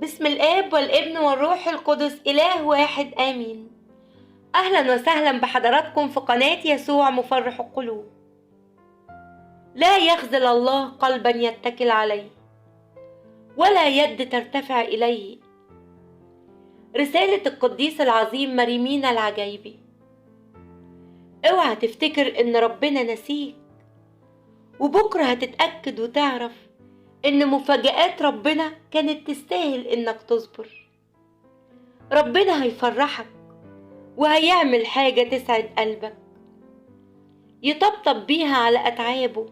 بسم الآب والابن والروح القدس إله واحد آمين. أهلا وسهلا بحضراتكم في قناة يسوع مفرح القلوب. لا يخذل الله قلبا يتكل عليه، ولا يد ترتفع إليه. رسالة القديس العظيم مريمينا العجيبي. اوعى تفتكر ان ربنا نسيك، وبكرة هتتأكد وتعرف ان مفاجآت ربنا كانت تستاهل انك تصبر. ربنا هيفرحك وهيعمل حاجة تسعد قلبك، يطبطب بيها على أتعابه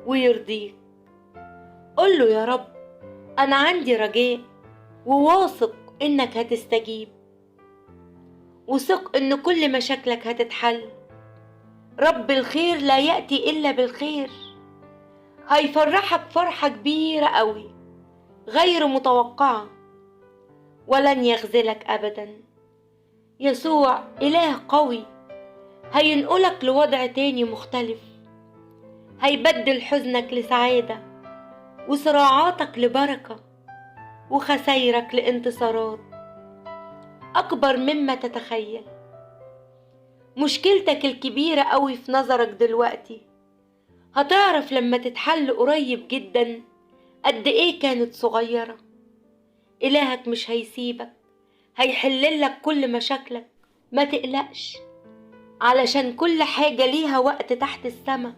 ويرضيك. قوله يا رب أنا عندي رجاء وواثق إنك هتستجيب، وثق إن كل مشاكلك هتتحل. رب الخير لا يأتي إلا بالخير. هيفرحك فرحة كبيرة قوي غير متوقعة، ولن يخذلك أبدا. يسوع إله قوي، هينقلك لوضع تاني مختلف، هيبدل حزنك لسعادة وصراعاتك لبركة وخسايرك لانتصارات أكبر مما تتخيل. مشكلتك الكبيرة قوي في نظرك دلوقتي هتعرف لما تتحل قريب جدا قد ايه كانت صغيرة. إلهك مش هيسيبك، هيحللك كل مشاكلك. ما تقلقش، علشان كل حاجة ليها وقت تحت السما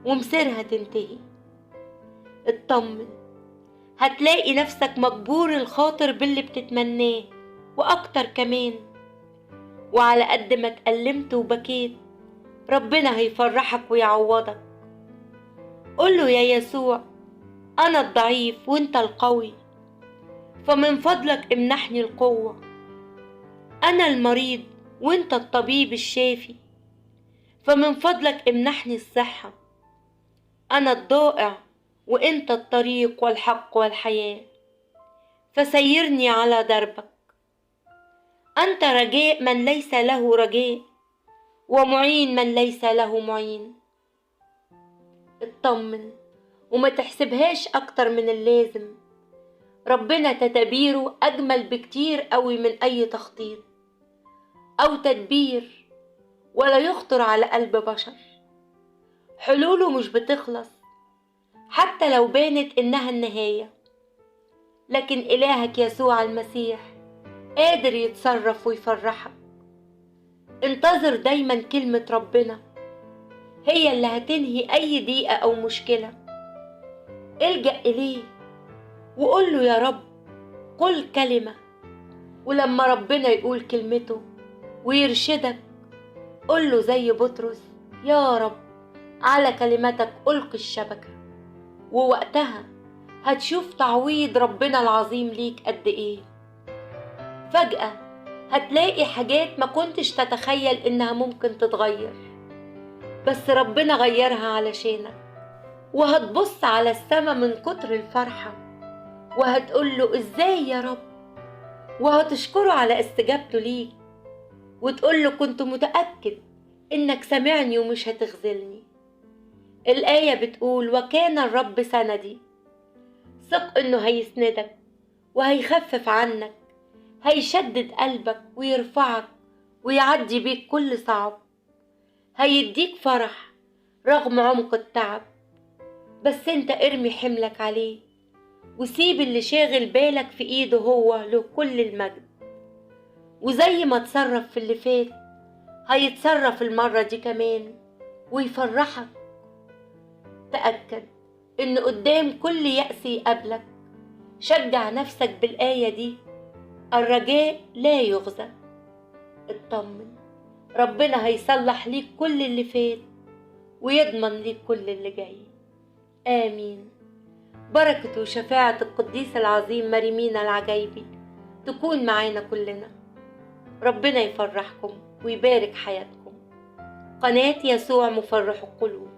ومصيرها تنتهي. اطمن، هتلاقي نفسك مجبور الخاطر باللي بتتمناه وأكتر كمان. وعلى قد ما اتألمت وبكيت ربنا هيفرحك ويعوضك. قوله يا يسوع أنا الضعيف وانت القوي، فمن فضلك امنحني القوة. أنا المريض وانت الطبيب الشافي، فمن فضلك امنحني الصحة. أنا الضائع وانت الطريق والحق والحياة، فسيرني على دربك. أنت رجاء من ليس له رجاء، ومعين من ليس له معين. اطمن وما تحسبهاش أكتر من اللازم. ربنا تدابيره أجمل بكتير قوي من أي تخطيط أو تدبير ولا يخطر على قلب بشر. حلوله مش بتخلص حتى لو بانت إنها النهاية، لكن إلهك يسوع المسيح قادر يتصرف ويفرحك. انتظر دايما كلمة ربنا، هي اللي هتنهي أي ضيقة أو مشكلة. الجأ إليه وقول له يا رب قل كلمة، ولما ربنا يقول كلمته ويرشدك قل له زي بطرس يا رب على كلمتك ألقي الشبكة. ووقتها هتشوف تعويض ربنا العظيم ليك قد إيه. فجأة هتلاقي حاجات ما كنتش تتخيل إنها ممكن تتغير، بس ربنا غيرها علشانك. وهتبص على السما من كتر الفرحة وهتقوله إزاي يا رب، وهتشكره على استجابته ليك وتقوله كنت متأكد إنك سمعني ومش هتخذلني. الآية بتقول وكان الرب سندي. ثق إنه هيسندك وهيخفف عنك، هيشدد قلبك ويرفعك ويعدي بيك كل صعب. هيديك فرح رغم عمق التعب، بس انت ارمي حملك عليه وسيب اللي شاغل بالك في ايده، هو له كل المجد. وزي ما تصرف في اللي فات هيتصرف المرة دي كمان ويفرحك. تأكد ان قدام كل يأس يقابلك شجع نفسك بالآية دي، الرجاء لا يخزى. اطمن، ربنا هيصلح ليك كل اللي فات ويضمن ليك كل اللي جاي. آمين. بركة وشفاعة القديس العظيم مريمينا العجيبي تكون معانا كلنا. ربنا يفرحكم ويبارك حياتكم. قناة يسوع مفرح القلوب.